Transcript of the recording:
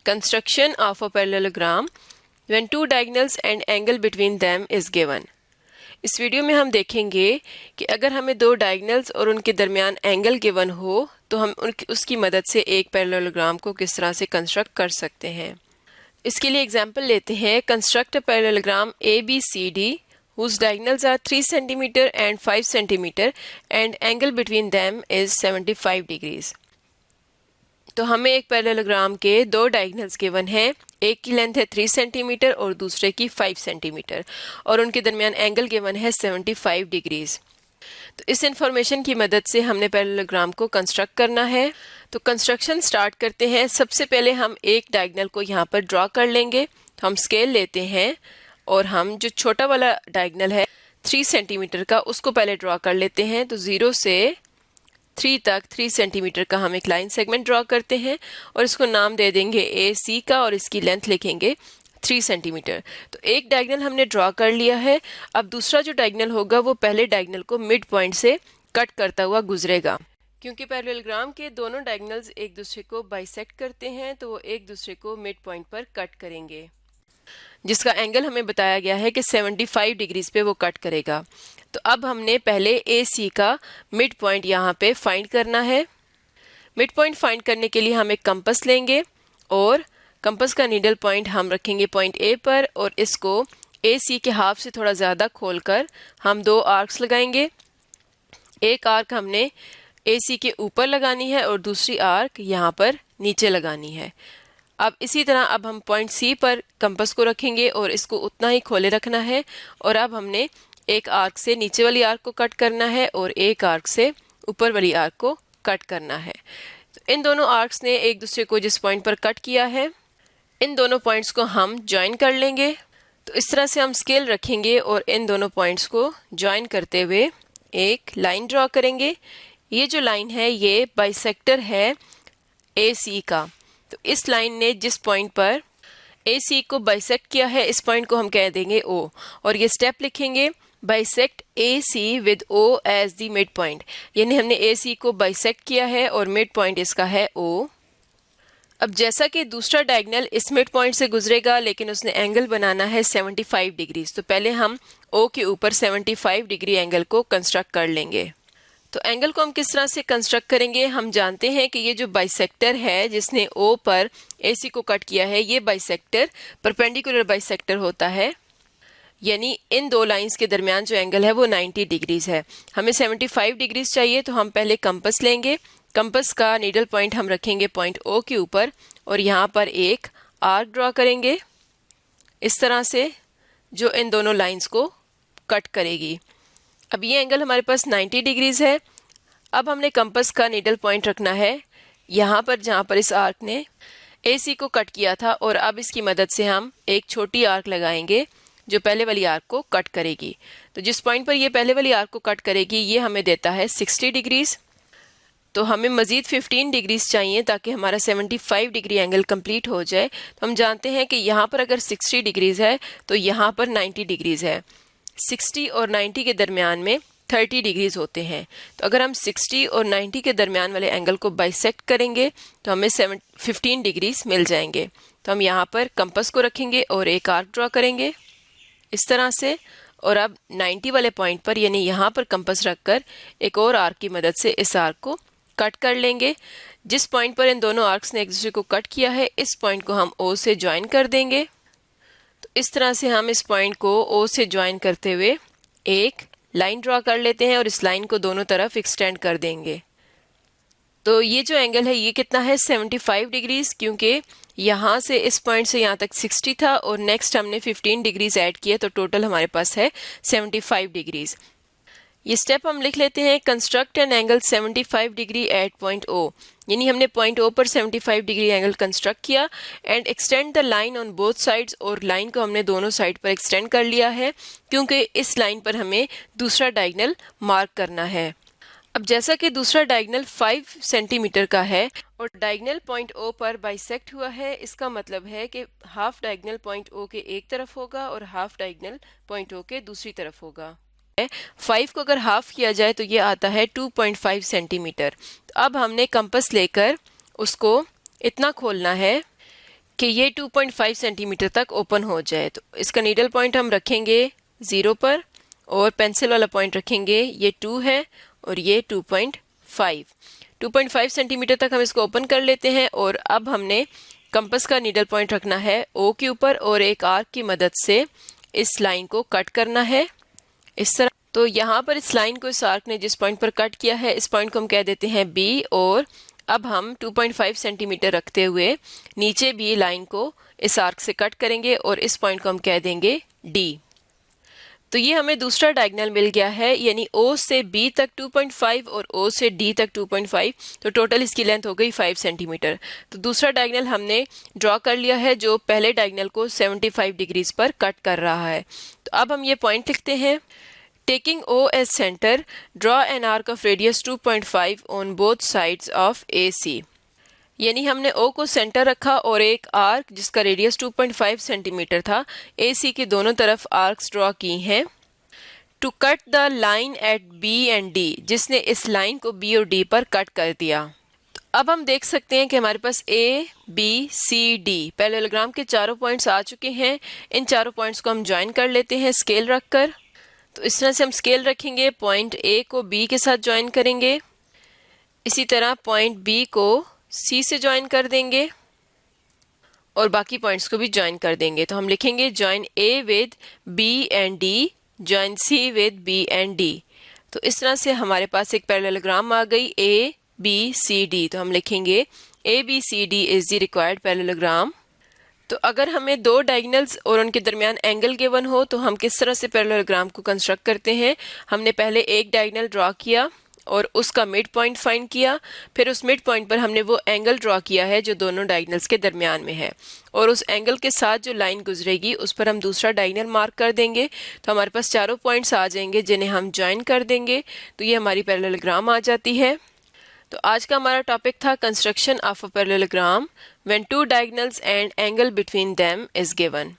Construction of a parallelogram when two diagonals and angle between them is given. इस video में हम देखेंगे कि अगर हमें दो डायगनल्स और उनके दरमियान एंगल गिवन हो तो हम उसकी मदद से एक पैरेललोग्राम को किस तरह से कंस्ट्रक्ट कर सकते हैं। इसके लिए एग्जांपल लेते हैं। Construct a parallelogram ABCD whose diagonals are 3 cm and 5 cm and angle between them is 75 degrees. तो हमें एक पैरेललोग्राम के दो डायगनल्स गिवन है, एक की लेंथ है 3 सेंटीमीटर और दूसरे की 5 सेंटीमीटर और उनके दरमियान एंगल गिवन है 75 डिग्रीज। तो इस इंफॉर्मेशन की मदद से हमने पैरेललोग्राम को कंस्ट्रक्ट करना है। तो कंस्ट्रक्शन स्टार्ट करते हैं। सबसे पहले हम एक डायगनल को यहाँ पर ड्रॉ कर लेंगे। तो हम स्केल लेते हैं और हम जो छोटा वाला डायगनल है 3 सेंटीमीटर का उसको पहले ड्रॉ कर लेते हैं। तो 0 से 3 तक 3 सेंटीमीटर का हम एक लाइन सेगमेंट ड्रॉ करते हैं और इसको नाम दे देंगे AC का और इसकी लेंथ लिखेंगे 3 सेंटीमीटर। तो एक डायगनल हमने ड्रॉ कर लिया है। अब दूसरा जो डायगनल होगा वो पहले डायगनल को मिड पॉइंट से कट करता हुआ गुजरेगा। क्योंकि पैरेललोग्राम के दोनों डायगनल्स एक दूसरे को बाइसेक्ट करते हैं तो वो एक दूसरे को मिड पॉइंट पर कट करेंगे, जिसका एंगल हमें बताया गया है कि 75 डिग्रीज पे वो कट करेगा। तो अब हमने पहले AC का मिड पॉइंट यहाँ पे फाइंड करना है। मिड पॉइंट फाइंड करने के लिए हम एक कंपास लेंगे और कंपास का नीडल पॉइंट हम रखेंगे पॉइंट A पर और इसको AC के हाफ से थोड़ा ज़्यादा खोलकर हम दो आर्क्स लगाएंगे। एक आर्क हमने AC के ऊपर लगानी है और दूसरी आर्क यहाँ पर नीचे लगानी है। अब इसी तरह अब हम पॉइंट C पर कंपास को रखेंगे और इसको उतना ही खोले रखना है और अब हमने एक आर्क से नीचे वाली आर्क को कट करना है और एक आर्क से ऊपर वाली आर्क को कट करना है। तो इन दोनों आर्क्स ने एक दूसरे को जिस पॉइंट पर कट किया है इन दोनों पॉइंट्स को हम ज्वाइन कर लेंगे। तो इस तरह से हम स्केल रखेंगे और इन दोनों पॉइंट्स को ज्वाइन करते हुए एक लाइन ड्रॉ करेंगे। ये जो लाइन है ये बाइसेक्टर है AC का। तो इस लाइन ने जिस पॉइंट पर AC को बाइसेक्ट किया है इस पॉइंट को हम कह देंगे O और ये स्टेप लिखेंगे bisect AC with O as the mid point, यानी हमने AC को बाइसेक्ट किया है और मिड पॉइंट इसका है O। अब जैसा कि दूसरा डायगनल इस मिड पॉइंट से गुजरेगा लेकिन उसने एंगल बनाना है 75 डिग्रीज, तो पहले हम O के ऊपर 75 डिग्री एंगल को कंस्ट्रक्ट कर लेंगे। तो एंगल को हम किस तरह से कंस्ट्रक्ट करेंगे। हम जानते हैं कि ये जो बाइसेक्टर है जिसने O पर AC को कट किया है ये बाइसेक्टर परपेंडिकुलर बाइसेक्टर होता है, यानी इन दो लाइंस के दरमियान जो एंगल है वो 90 डिग्रीज है। हमें 75 डिग्रीज चाहिए तो हम पहले कंपास लेंगे। कंपास का नीडल पॉइंट हम रखेंगे पॉइंट O के ऊपर और यहाँ पर एक आर्क ड्रॉ करेंगे इस तरह से जो इन दोनों लाइंस को कट करेगी। अब ये एंगल हमारे पास 90 डिग्रीज है। अब हमने कंपास का नीडल पॉइंट रखना है यहाँ पर जहाँ पर इस आर्क ने AC को कट किया था और अब इसकी मदद से हम एक छोटी आर्क लगाएंगे जो पहले वाली आर्क को कट करेगी। तो जिस पॉइंट पर ये पहले वाली आर्क को कट करेगी ये हमें देता है 60 डिग्रीज। तो हमें मज़ीद 15 डिग्रीज चाहिए ताकि हमारा 75 डिग्री एंगल कंप्लीट हो जाए। तो हम जानते हैं कि यहाँ पर अगर 60 डिग्रीज है तो यहाँ पर 90 डिग्रीज है। 60 और 90 के दरमियान में 30 डिग्रीज होते हैं। तो अगर हम 60 और 90 के दरमियान वाले एंगल को बाइसेक्ट करेंगे तो हमें 15 डिग्रीज मिल जाएंगे। तो हम यहाँ पर कंपास को रखेंगे और एक आर्क ड्रॉ करेंगे इस तरह से और अब 90 वाले पॉइंट पर यानी यहाँ पर कंपास रखकर एक और आर्क की मदद से इस आर्क को कट कर लेंगे। जिस पॉइंट पर इन दोनों आर्क्स ने एक दूसरे को कट किया है इस पॉइंट को हम O से ज्वाइन कर देंगे। तो इस तरह से हम इस पॉइंट को O से ज्वाइन करते हुए एक लाइन ड्रॉ कर लेते हैं और इस लाइन को दोनों तरफ एक्सटेंड कर देंगे। तो ये जो एंगल है ये कितना है 75 डिग्रीज, क्योंकि यहाँ से इस पॉइंट से यहाँ तक 60 था और नेक्स्ट हमने 15 डिग्रीज ऐड किया तो टोटल हमारे पास है 75 डिग्रीज। ये स्टेप हम लिख लेते हैं। Construct an angle 75 degree at point O, यानी हमने पॉइंट O पर 75 डिग्री एंगल कंस्ट्रक्ट किया and extend the line on both sides, और लाइन को हमने दोनों साइड पर एक्सटेंड कर लिया है क्योंकि इस लाइन पर हमें दूसरा डायगनल मार्क करना है। अब जैसा कि दूसरा डायगनल 5 सेंटीमीटर का है और डायगनल पॉइंट O पर बाइसेक्ट हुआ है, इसका मतलब है कि हाफ डायगनल पॉइंट O के एक तरफ होगा और हाफ डायगनल पॉइंट O के दूसरी तरफ होगा। 5 को अगर हाफ किया जाए तो ये आता है 2.5 सेंटीमीटर। तो अब हमने कंपास लेकर उसको इतना खोलना है कि ये 2.5 सेंटीमीटर तक ओपन हो जाए। तो इसका नीडल पॉइंट हम रखेंगे 0 पर और पेंसिल वाला पॉइंट रखेंगे, ये 2 है और ये 2.5 सेंटीमीटर तक हम इसको ओपन कर लेते हैं। और अब हमने कंपास का नीडल पॉइंट रखना है O के ऊपर और एक आर्क की मदद से इस लाइन को कट करना है इस तरह। तो यहाँ पर इस लाइन को इस आर्क ने जिस पॉइंट पर कट किया है, इस पॉइंट को हम कह देते हैं B। और अब हम 2.5 सेंटीमीटर रखते हुए नीचे भी लाइन को इस आर्क से कट करेंगे और इस पॉइंट को हम कह देंगे D। तो ये हमें दूसरा डायगोनल मिल गया है, यानी O से B तक 2.5 और O से D तक 2.5, तो टोटल इसकी लेंथ हो गई 5 सेंटीमीटर। तो दूसरा डायगोनल हमने ड्रॉ कर लिया है जो पहले डायगोनल को 75 डिग्रीज पर कट कर रहा है। तो अब हम ये पॉइंट लिखते हैं। Taking O as center, draw an arc of radius 2.5 on both sides of AC। यानी हमने O को सेंटर रखा और एक आर्क जिसका रेडियस 2.5 सेंटीमीटर था AC के दोनों तरफ आर्क्स ड्रॉ की हैं। To cut the line at B and D, जिसने इस लाइन को B और D पर कट कर दिया। तो अब हम देख सकते हैं कि हमारे पास A, B, C, D parallelogram के चारों पॉइंट्स आ चुके हैं। इन चारों पॉइंट्स को हम ज्वाइन कर लेते हैं स्केल रखकर। तो इस तरह से हम स्केल रखेंगे, पॉइंट A को B के साथ ज्वाइन करेंगे, इसी तरह पॉइंट B को C से ज्वाइन कर देंगे और बाकी पॉइंट्स को भी ज्वाइन कर देंगे। तो हम लिखेंगे join A with B and D, join C with B and D। तो इस तरह से हमारे पास एक पैरेललोग्राम आ गई A B C D। तो हम लिखेंगे A B C D is the required parallelogram. तो अगर हमें दो डायगोनल्स और उनके दरमियान एंगल गिवन हो तो हम किस तरह से पैरेललोग्राम को कंस्ट्रक्ट करते हैं। हमने पहले एक डायगोनल ड्रॉ किया और उसका मिड पॉइंट फाइंड किया, फिर उस मिड पॉइंट पर हमने वो एंगल ड्रॉ किया है जो दोनों डायगोनल्स के दरमियान में है, और उस एंगल के साथ जो लाइन गुजरेगी उस पर हम दूसरा डायगोनल मार्क कर देंगे। तो हमारे पास चारों पॉइंट्स आ जाएंगे जिन्हें हम ज्वाइन कर देंगे, तो ये हमारी पैरेललोग्राम आ जाती है। तो आज का हमारा टॉपिक था construction of a parallelogram when two diagonals and angle between them is given.